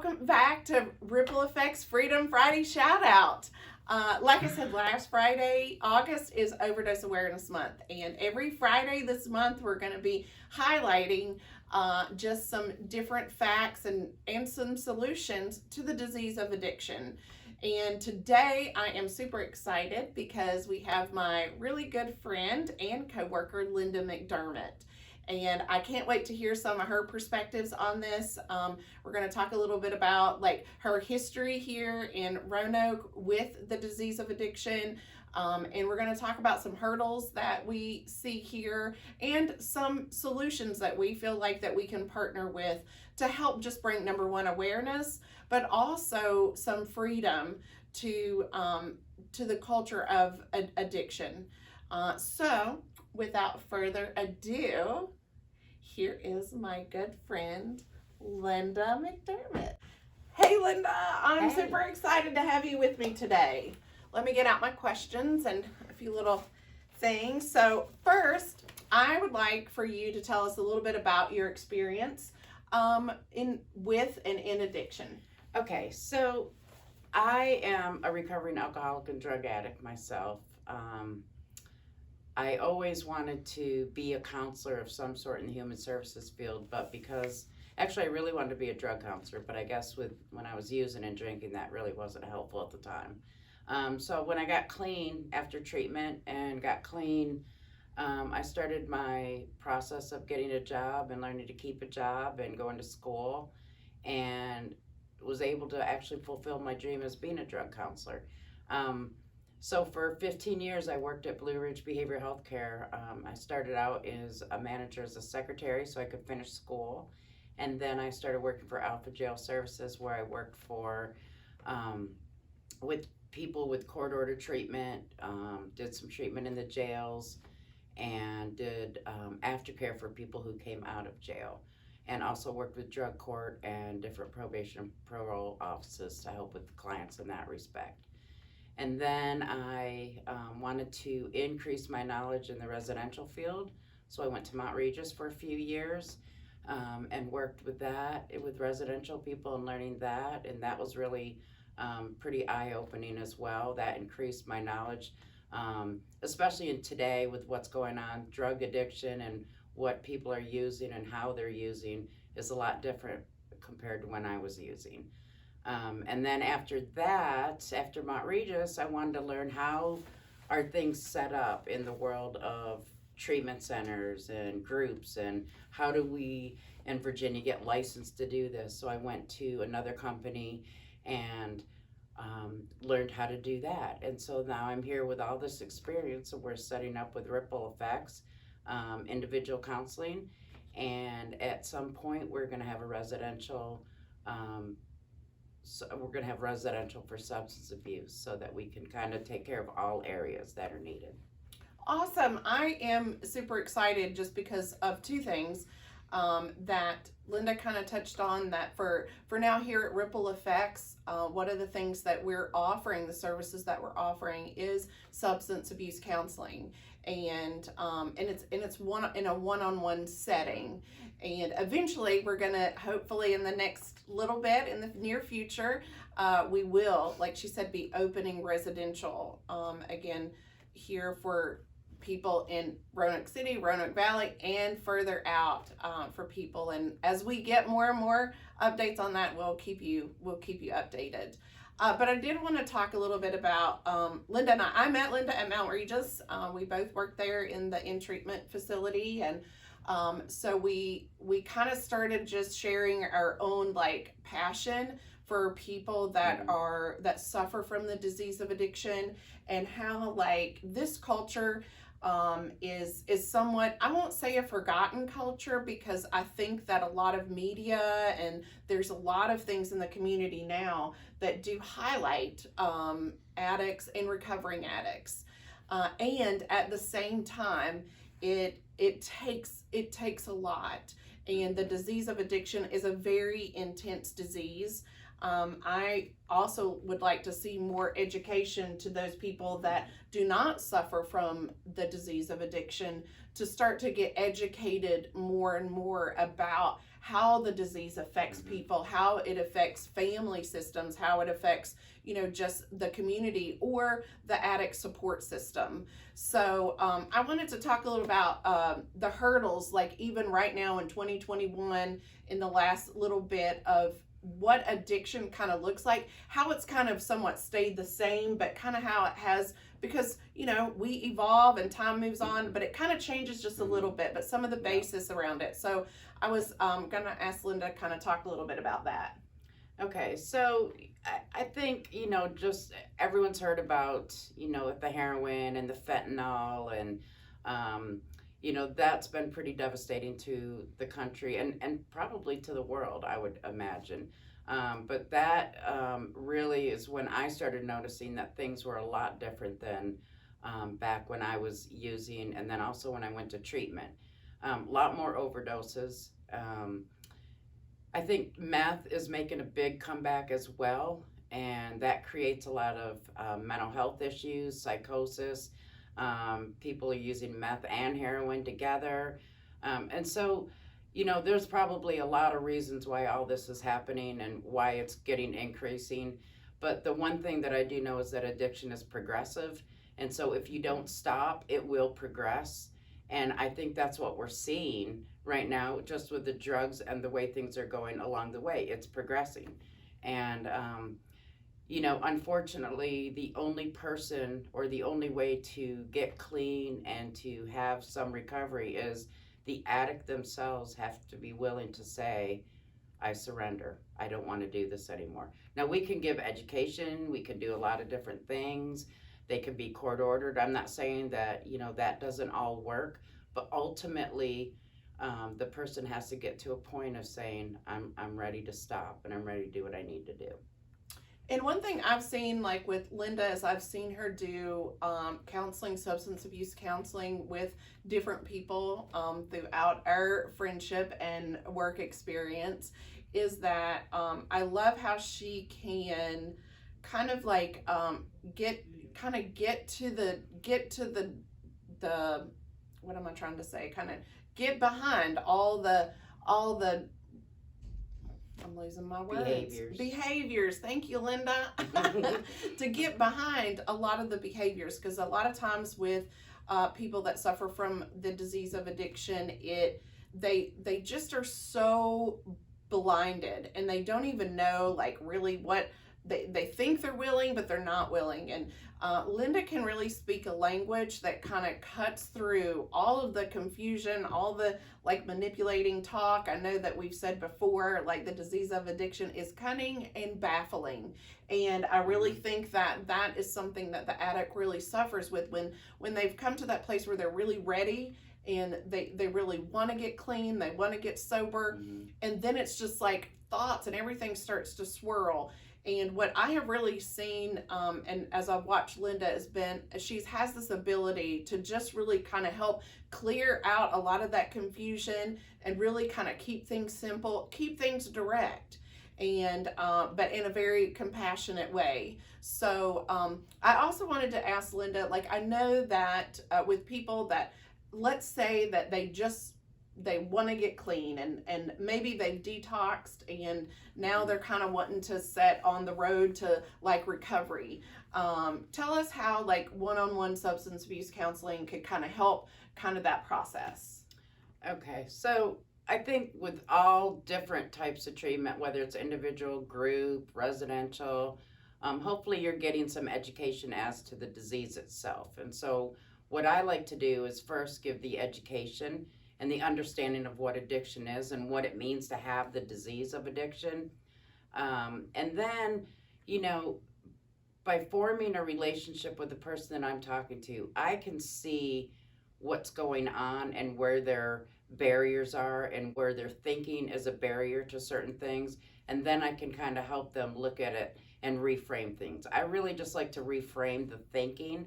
welcome back to Ripple Effects Freedom Friday shout out. Like I said last Friday, August is Overdose Awareness Month, and every Friday this month we're going to be highlighting just some different facts and some solutions to the disease of addiction. And today I am super excited because we have my really good friend and coworker, Linda McDermott. And I can't wait to hear some of her perspectives on this. We're going to talk a little bit about like her history here in Roanoke with the disease of addiction. And we're going to talk about some hurdles that we see here and some solutions that we feel like that we can partner with to help just bring, number one, awareness, but also some freedom to the culture of addiction. So without further ado, here is my good friend, Linda McDermott. Hey, Linda, I'm super excited to have you with me today. Let me get out my questions and a few little things. So first, I would like for you to tell us a little bit about your experience with and in addiction. Okay, so I am a recovering alcoholic and drug addict myself. I always wanted to be a counselor of some sort in the human services field, but actually I really wanted to be a drug counselor, but I guess when I was using and drinking, that really wasn't helpful at the time. So when I got clean after treatment and got clean, I started my process of getting a job and learning to keep a job and going to school, and was able to actually fulfill my dream as being a drug counselor. So for 15 years, I worked at Blue Ridge Behavioral Health Care. I started out as a manager, as a secretary, so I could finish school. And then I started working for Alpha Jail Services, where I worked with people with court order treatment, did some treatment in the jails, and did aftercare for people who came out of jail. And also worked with drug court and different probation and parole offices to help with clients in that respect. And then I wanted to increase my knowledge in the residential field, so I went to Mount Regis for a few years and worked with residential people and learning that, and that was really pretty eye-opening as well. That increased my knowledge, especially in today with what's going on. Drug addiction and what people are using and how they're using is a lot different compared to when I was using. And then after Mount Regis, I wanted to learn how are things set up in the world of treatment centers and groups, and how do we in Virginia get licensed to do this. So I went to another company and learned how to do that. And so now I'm here with all this experience, and we're setting up with Ripple Effects, individual counseling, and at some point we're going to have a residential for substance abuse, so that we can kind of take care of all areas that are needed. Awesome. I am super excited just because of two things that Linda kind of touched on, that for now here at Ripple Effects, one of the things that we're offering, the services that we're offering, is substance abuse counseling, and it's in a one-on-one setting. And eventually we're gonna, hopefully in the next little bit in the near future, we will, like she said, be opening residential again here for people in Roanoke City, Roanoke Valley, and further out for people. And as we get more and more updates on that, we'll keep you updated. But I did want to talk a little bit about Linda and I met Linda at Mount Regis. We both worked there in the in-treatment facility, and so we kind of started just sharing our own like passion for people that suffer from the disease of addiction, and how like this culture is somewhat, I won't say a forgotten culture, because I think that a lot of media and there's a lot of things in the community now that do highlight addicts and recovering addicts, and at the same time it takes a lot, and the disease of addiction is a very intense disease. I also would like to see more education to those people that do not suffer from the disease of addiction, to start to get educated more and more about how the disease affects people, how it affects family systems, how it affects, just the community or the addict support system. So I wanted to talk a little about the hurdles, like even right now in 2021, in the last little bit of what addiction kind of looks like, how it's kind of somewhat stayed the same, but kind of how it has, because we evolve and time moves on, but it kind of changes just a little bit, but some of the basis around it. So I was gonna ask Linda to kind of talk a little bit about that. Okay, so I think, just everyone's heard about, the heroin and the fentanyl, and, that's been pretty devastating to the country and probably to the world, I would imagine. But that really is when I started noticing that things were a lot different than back when I was using, and then also when I went to treatment. A lot more overdoses. I think meth is making a big comeback as well, and that creates a lot of mental health issues, psychosis. People are using meth and heroin together. And so, there's probably a lot of reasons why all this is happening and why it's getting increasing. But the one thing that I do know is that addiction is progressive. And so if you don't stop, it will progress. And I think that's what we're seeing right now, just with the drugs and the way things are going along the way. It's progressing. And, unfortunately, the only person or the only way to get clean and to have some recovery is the addict themselves have to be willing to say, I surrender. I don't want to do this anymore. Now, we can give education. We can do a lot of different things. They can be court ordered. I'm not saying that, that doesn't all work, but ultimately, the person has to get to a point of saying, I'm ready to stop and I'm ready to do what I need to do. And one thing I've seen, like with Linda, is I've seen her do counseling, substance abuse counseling with different people throughout our friendship and work experience, is that I love how she can kind of like get to the what am I trying to say? Kind of get behind all the I'm losing my words. Behaviors. Thank you, Linda. To get behind a lot of the behaviors, because a lot of times with people that suffer from the disease of addiction, they just are so blinded and they don't even know like really what they think they're willing, but they're not willing. And Linda can really speak a language that kind of cuts through all of the confusion, all the like manipulating talk. I know that we've said before, like the disease of addiction is cunning and baffling. And I really think that that is something that the addict really suffers with when they've come to that place where they're really ready and they really want to get clean, they want to get sober. And then it's just like thoughts and everything starts to swirl. And what I have really seen, and as I've watched Linda, has been she has this ability to just really kind of help clear out a lot of that confusion and really kind of keep things simple, keep things direct, and but in a very compassionate way. So I also wanted to ask Linda, like I know that with people that, let's say that they want to get clean and maybe they've detoxed and now they're kind of wanting to set on the road to like recovery. Tell us how like one-on-one substance abuse counseling could kind of help kind of that process. Okay, so I think with all different types of treatment, whether it's individual, group, residential, hopefully you're getting some education as to the disease itself. And so what I like to do is first give the education and the understanding of what addiction is and what it means to have the disease of addiction. And then, by forming a relationship with the person that I'm talking to, I can see what's going on and where their barriers are and where their thinking is a barrier to certain things. And then I can kind of help them look at it and reframe things. I really just like to reframe the thinking.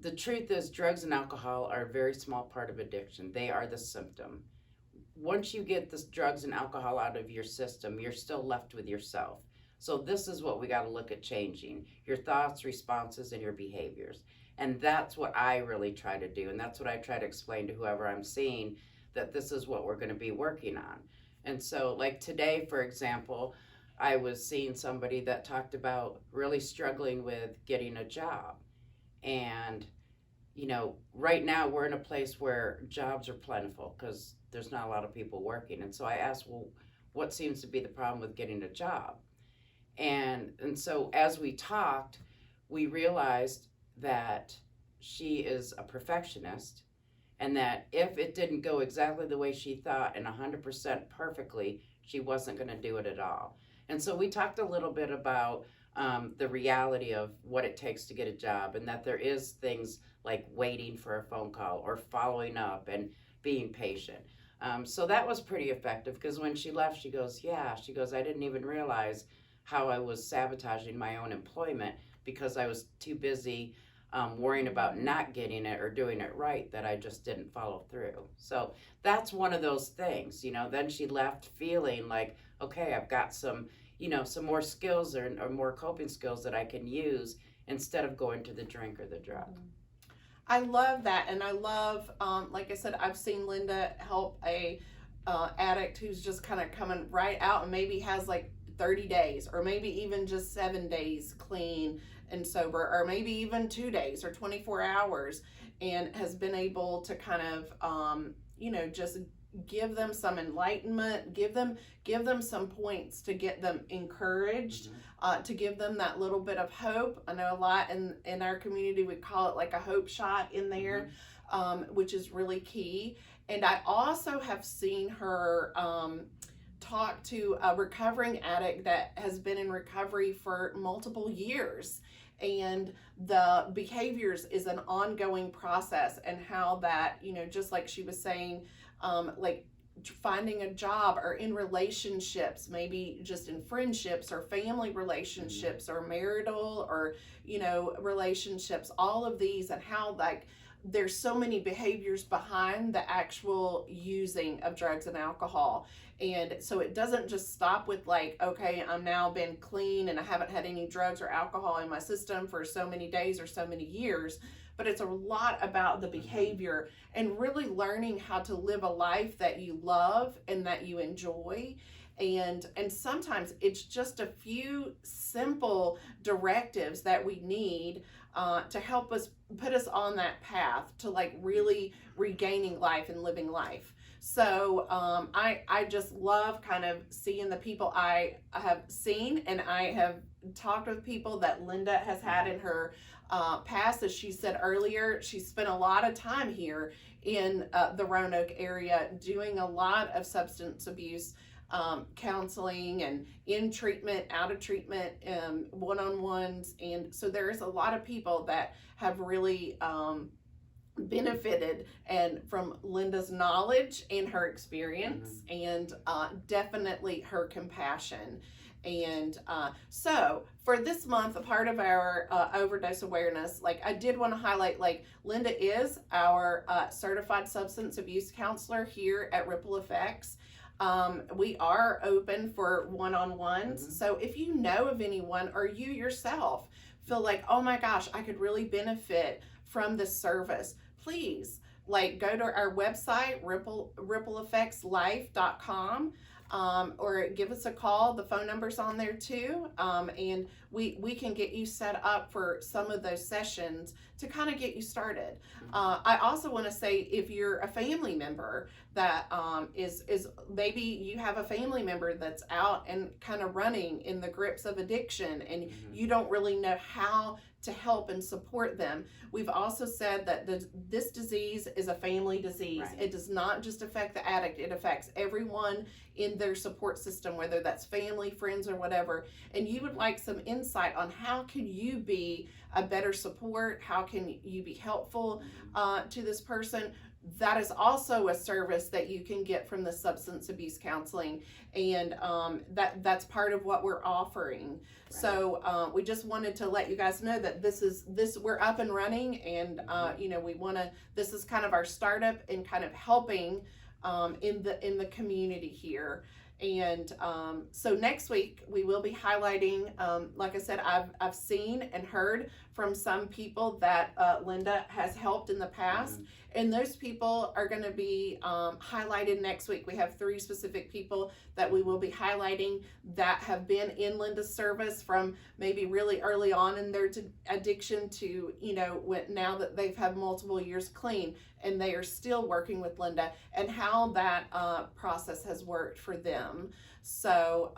The truth is, drugs and alcohol are a very small part of addiction. They are the symptom. Once you get the drugs and alcohol out of your system, you're still left with yourself. So this is what we got to look at changing: your thoughts, responses, and your behaviors. And that's what I really try to do. And that's what I try to explain to whoever I'm seeing, that this is what we're going to be working on. And so, like today, for example, I was seeing somebody that talked about really struggling with getting a job. And, you know, right now we're in a place where jobs are plentiful because there's not a lot of people working. And so I asked, well, what seems to be the problem with getting a job? And so as we talked, we realized that she is a perfectionist, and that if it didn't go exactly the way she thought and 100% perfectly, she wasn't going to do it at all. And so we talked a little bit about the reality of what it takes to get a job, and that there is things like waiting for a phone call or following up and being patient. So that was pretty effective, because when she left, she goes, I didn't even realize how I was sabotaging my own employment because I was too busy worrying about not getting it or doing it right, that I just didn't follow through. So that's one of those things, you know. Then she left feeling like, okay, I've got some, you know, some more skills or more coping skills that I can use instead of going to the drink or the drug. I love that. And I love, like I said, I've seen Linda help a addict who's just kind of coming right out and maybe has like 30 days or maybe even just 7 days clean and sober, or maybe even 2 days or 24 hours, and has been able to kind of, you know, just give them some enlightenment, give them some points to get them encouraged, to give them that little bit of hope. I know a lot in our community, we call it like a hope shot in there, which is really key. And I also have seen her talk to a recovering addict that has been in recovery for multiple years, and the behaviors is an ongoing process, and how that, you know, just like she was saying, like finding a job or in relationships, maybe just in friendships or family relationships or marital or, you know, relationships, all of these, and how like there's so many behaviors behind the actual using of drugs and alcohol. And so it doesn't just stop with like, okay, I'm now been clean and I haven't had any drugs or alcohol in my system for so many days or so many years, but it's a lot about the behavior and really learning how to live a life that you love and that you enjoy. And sometimes it's just a few simple directives that we need to help us put us on that path to like really regaining life and living life. So I just love kind of seeing the people I have seen, and I have talked with people that Linda has had in her past. As she said earlier, she spent a lot of time here in the Roanoke area doing a lot of substance abuse counseling and in treatment, out of treatment, one-on-ones. And so there's a lot of people that have really benefited and from Linda's knowledge and her experience, and definitely her compassion. And so for this month, a part of our overdose awareness, like I did want to highlight, like Linda is our certified substance abuse counselor here at Ripple Effects. We are open for one-on-ones. So if you know of anyone, or you yourself feel like, oh my gosh, I could really benefit from this service, please like go to our website, rippleeffectslife.com, or give us a call. The phone number's on there too, and we can get you set up for some of those sessions to kind of get you started. I also want to say, if you're a family member that is maybe you have a family member that's out and kind of running in the grips of addiction, and you don't really know how to help and support them. We've also said that this disease is a family disease. Right. It does not just affect the addict, it affects everyone in their support system, whether that's family, friends, or whatever. And you would like some insight on how can you be a better support, how can you be helpful to this person. That is also a service that you can get from the substance abuse counseling, and that's part of what we're offering. Right. So we just wanted to let you guys know that this we're up and running, and you know, this is kind of our startup in kind of helping in the community here. And so next week we will be highlighting, like I said, I've seen and heard from some people that Linda has helped in the past, and those people are going to be highlighted next week. We have 3 specific people that we will be highlighting that have been in Linda's service from maybe really early on in their addiction to, now that they've had multiple years clean and they are still working with Linda, and how that process has worked for them. So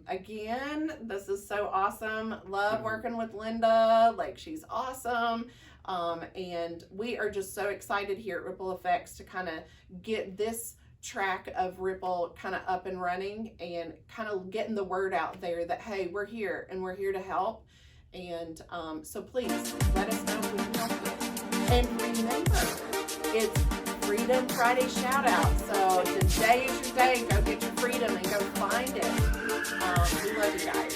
again, this is so awesome. Love working with Linda. Like, she's awesome. And we are just so excited here at Ripple Effects to kind of get this track of Ripple kind of up and running, and kind of getting the word out there that, hey, we're here and we're here to help. And so please let us know if we can help you. And remember, it's Freedom Friday shout out. So today is your day. Go get your freedom and go find it. We love you guys.